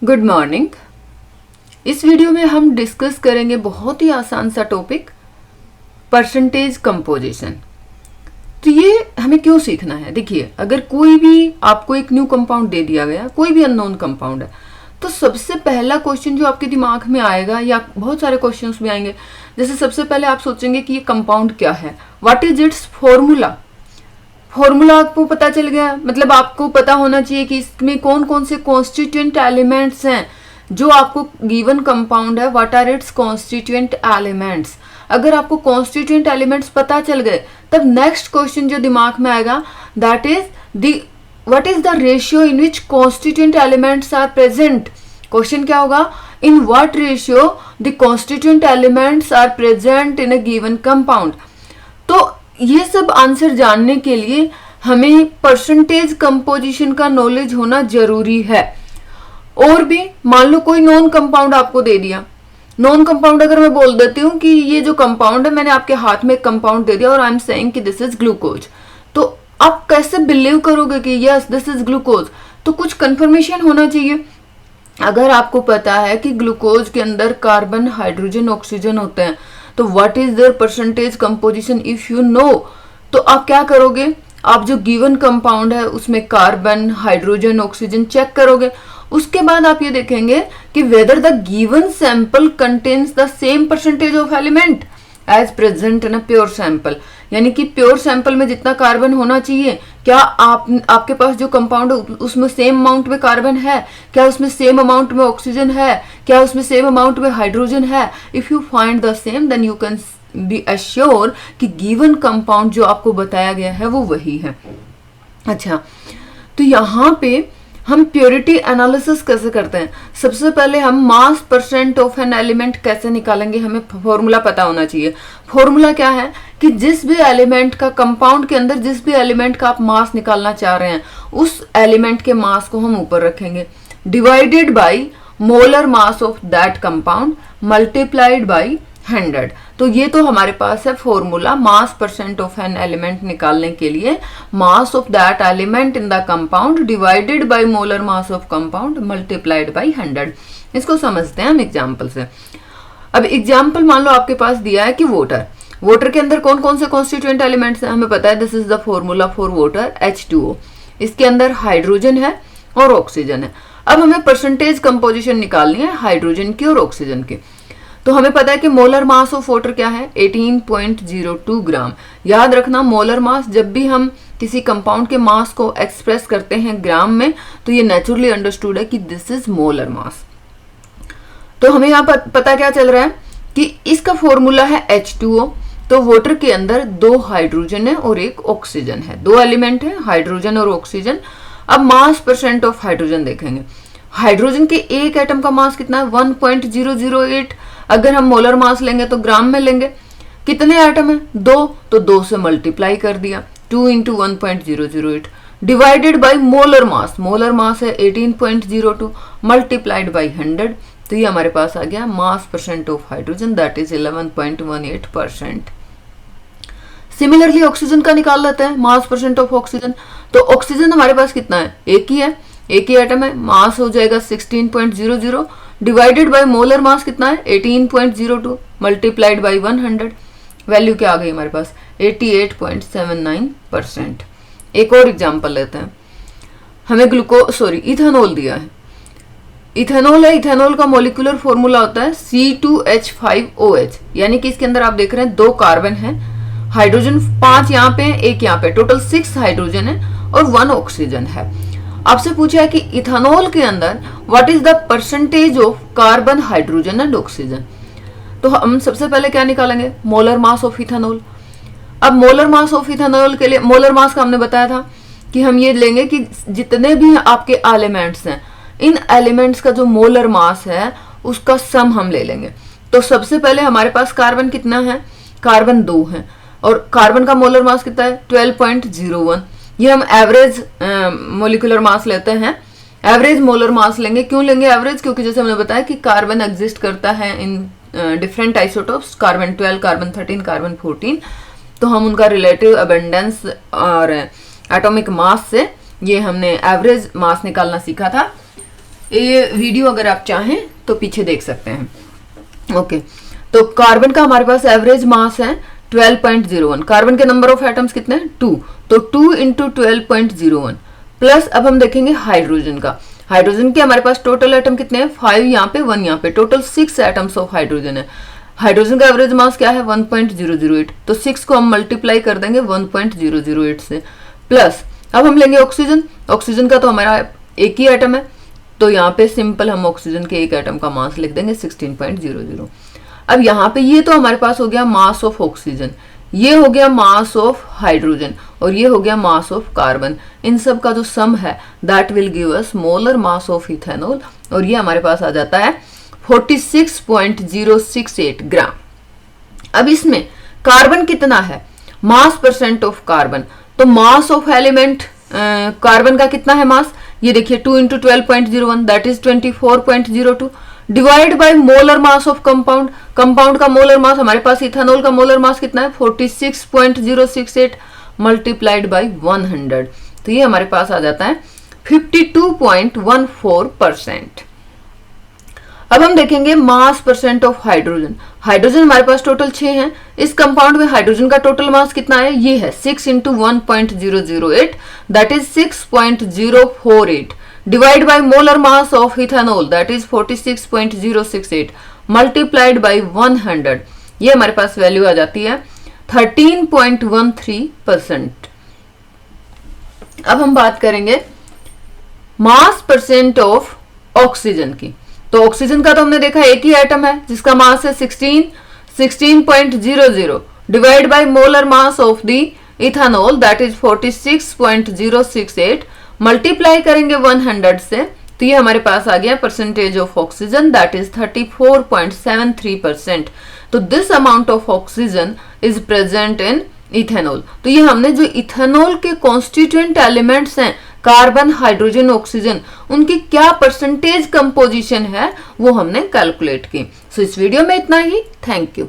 Good morning. इस video में हम डिस्कस करेंगे बहुत ही आसान सा टॉपिक, परसेंटेज कंपोजिशन। तो ये हमें क्यों सीखना है? देखिए, अगर कोई भी आपको एक न्यू कंपाउंड दे दिया गया, कोई भी अननोन कंपाउंड है, तो सबसे पहला क्वेश्चन जो आपके दिमाग में आएगा, या बहुत सारे क्वेश्चंस भी आएंगे, जैसे सबसे पहले आप सोचेंगे कि ये कंपाउंड क्या है, what is it's formula. Formula आपको पता चल गया, मतलब आपको पता होना चाहिए कि इसमें कौन कौन से कॉन्स्टिट्यूएंट एलिमेंट्स हैं जो आपको गिवन कंपाउंड है, what are its constituent elements. अगर आपको कॉन्स्टिट्यूएंट एलिमेंट्स पता चल गए, तब नेक्स्ट क्वेश्चन जो दिमाग में आएगा, that is the what is the ratio in which constituent elements are present. Question क्या होगा? In what ratio the constituent elements are present in a given compound. तो ये सब आंसर जानने के लिए हमें परसेंटेज कंपोजिशन का नॉलेज होना जरूरी है। और भी मान लो कोई नॉन कंपाउंड आपको दे दिया, नॉन कंपाउंड अगर मैं बोल देती हूँ कि ये जो कंपाउंड है, मैंने आपके हाथ में एक कंपाउंड दे दिया और आई एम सेइंग कि दिस इज ग्लूकोज, तो आप कैसे बिलीव करोगे कि यस दिस इज ग्लूकोज? तो कुछ कंफर्मेशन होना चाहिए। अगर आपको पता है कि ग्लूकोज के अंदर कार्बन, हाइड्रोजन, ऑक्सीजन होते हैं, तो what is their percentage composition if you know, तो आप क्या करोगे? आप जो गिवन कंपाउंड है उसमें कार्बन, हाइड्रोजन, ऑक्सीजन चेक करोगे। उसके बाद आप ये देखेंगे कि whether the given sample contains the same percentage of element as present in a pure sample. यानी कि प्योर सैंपल में जितना कार्बन होना चाहिए, क्या आपके पास जो कंपाउंड उसमें सेम अमाउंट में कार्बन है, क्या उसमें सेम अमाउंट में ऑक्सीजन है, क्या उसमें सेम अमाउंट में हाइड्रोजन है? If you find the same then you can be assure कि गिवन कंपाउंड जो आपको बताया गया है वो वही है। अच्छा, तो यहाँ पे हम प्योरिटी एनालिसिस कैसे करते हैं? सबसे पहले हम मास परसेंट ऑफ एन एलिमेंट कैसे निकालेंगे, हमें फॉर्मूला पता होना चाहिए। फॉर्मूला क्या है कि जिस भी एलिमेंट का, कंपाउंड के अंदर जिस भी एलिमेंट का आप मास निकालना चाह रहे हैं, उस एलिमेंट के मास को हम ऊपर रखेंगे, divided by molar mass of that compound multiplied by 100। तो ये तो हमारे पास है formula mass percent of an element निकालने के लिए, mass of that element in the compound divided by molar mass of compound multiplied by 100। इसको समझते हैं हम एग्जांपल से। अब एग्जांपल मान लो आपके पास दिया है कि वाटर के अंदर कौन कौन से कॉन्स्टिट्यूएंट एलिमेंट्स हैं, हमें पता है this is the formula for water, H2O। इसके अंदर हाइड्रोजन है और ऑक्सीजन है। अब हमें परसेंटेज कंपोजिशन निकालनी है हाइड्रोजन की और ऑक्सीजन की। तो हमें पता है कि मोलर मास ऑफ वाटर क्या है, 18.02 ग्राम। याद रखना, मोलर मास, जब भी हम किसी कंपाउंड के मास को एक्सप्रेस करते हैं ग्राम में, तो ये नेचुरली अंडरस्टूड है कि दिस इज मोलर मास। तो हमें यहाँ पता क्या चल रहा है कि इसका फॉर्मूला है H2O। तो वाटर के अंदर 2 हाइड्रोजन है और 1 ऑक्सीजन है, 2 एलिमेंट है, हाइड्रोजन और ऑक्सीजन। अब मास परसेंट ऑफ हाइड्रोजन देखेंगे। हाइड्रोजन के एक एटम का मास कितना है? 1.008। अगर हम मोलर मास लेंगे तो ग्राम में लेंगे। कितने एटम है? 2, तो 2 से मल्टीप्लाई कर दिया, 2 into 1.008 divided by molar mass. Molar mass है 18.02 मल्टीप्लाइड बाई 100। तो ये हमारे पास आ गया मास percent of hydrogen, that is 11.18%। Similarly oxygen का निकाल लेते हैं, मास परसेंट ऑफ ऑक्सीजन। तो ऑक्सीजन हमारे पास कितना है? एक ही है, एक ही एटम है, मास हो जाएगा 16.00 डिवाइडेड बाय मोलर मास कितना है? 18.02 मल्टीप्लाइड बाय 100। वैल्यू क्या आ गई हमारे पास? 88.79%। एक और एग्जांपल लेते हैं। हमें इथेनॉल दिया है। इथेनॉल है, इथेनॉल का मॉलिक्यूलर फॉर्मूला होता है C2H5OH। यानी कि इसके अंदर आप देख रहे हैं 2 कार्बन है, हाइड्रोजन 5 यहाँ पे, 1 यहाँ पे, टोटल 6 हाइड्रोजन है और 1 ऑक्सीजन है। आपसे पूछा है कि इथेनॉल के अंदर what is the percentage of carbon, hydrogen and oxygen. तो हम सबसे पहले क्या निकालेंगे? Molar mass of ethanol. अब मोलर मास ऑफ इथेनॉल के लिए मोलर मास का हमने बताया था कि हम ये लेंगे कि जितने भी आपके एलिमेंट्स हैं, इन एलिमेंट्स का जो मोलर मास है उसका सम हम ले लेंगे। तो सबसे पहले हमारे पास कार्बन कितना है? कार्बन 2 है और कार्बन का मोलर मास कितना है? 12.01। ये हम एवरेज मोलिकुलर मास लेते हैं, एवरेज मोलर मास लेंगे। क्यों लेंगे एवरेज? क्योंकि जैसे हमने बताया कि कार्बन एग्जिस्ट करता है in different isotopes, carbon 12, carbon 13, carbon 14। तो हम उनका रिलेटिव अबेंडेंस और एटॉमिक मास से ये हमने एवरेज मास निकालना सीखा था। ये वीडियो अगर आप चाहें तो पीछे देख सकते हैं। ओके, तो कार्बन का हमारे पास एवरेज मास है 12.01। कार्बन के नंबर ऑफ एटम्स कितने हैं 2, तो 2 इंटू 12.01 प्लस अब हम देखेंगे हाइड्रोजन का। हाइड्रोजन के हमारे पास टोटल एटम कितने हैं 5 यहाँ पे 1 यहाँ पे, टोटल 6 एटम्स ऑफ हाइड्रोजन है। हाइड्रोजन का एवरेज मास क्या है 1.008, तो 6 को हम मल्टीप्लाई कर देंगे 1.008 से। प्लस अब हम लेंगे ऑक्सीजन। ऑक्सीजन का तो हमारा एक ही एटम है, तो यहाँ पे सिंपल हम ऑक्सीजन के एक एटम का मास लिख देंगे 16.00। अब यहाँ पे ये तो हमारे पास हो गया मास ऑफ ऑक्सीजन, ये हो गया मास ऑफ हाइड्रोजन और ये हो गया मास ऑफ कार्बन। इन सब का जो सम है that will give us molar mass of ethanol, और ये हमारे पास आ जाता है 46.068 ग्राम। अब इसमें कार्बन कितना है, मास परसेंट ऑफ कार्बन, तो मास ऑफ एलिमेंट कार्बन का कितना है मास, ये देखिए 2 into 12.01 that is 24.02 divide by molar mass of compound. Compound का मोलर मास हमारे पास इथेनॉल का मोलर मास कितना है 46.068 मल्टीप्लाइड बाय 100, तो ये हमारे पास आ जाता है 52.14%। अब हम देखेंगे मास परसेंट ऑफ हाइड्रोजन। हाइड्रोजन हमारे पास टोटल 6 हैं, इस कंपाउंड में हाइड्रोजन का टोटल मास कितना है, ये है 6 into 1.008 that is 6.048 divide by molar mass of ethanol that is 46.068 multiplied by 100, ये हमारे पास वैल्यू आ जाती है 13.13%। अब हम बात करेंगे मास परसेंट ऑफ ऑक्सीजन की। तो ऑक्सीजन का तो हमने देखा एक ही एटम है जिसका मास है 16.00 divide by molar mass of the ethanol that is 46.068 multiply करेंगे 100 से, तो ये हमारे पास आ गया percentage of oxygen that is 34.73%। तो this amount of oxygen is present in ethanol. तो ये हमने जो इथेनॉल के कॉन्स्टिट्यूएंट एलिमेंट्स हैं कार्बन हाइड्रोजन ऑक्सीजन, उनकी क्या परसेंटेज कंपोजिशन है वो हमने कैलकुलेट की। सो इस वीडियो में इतना ही। Thank you.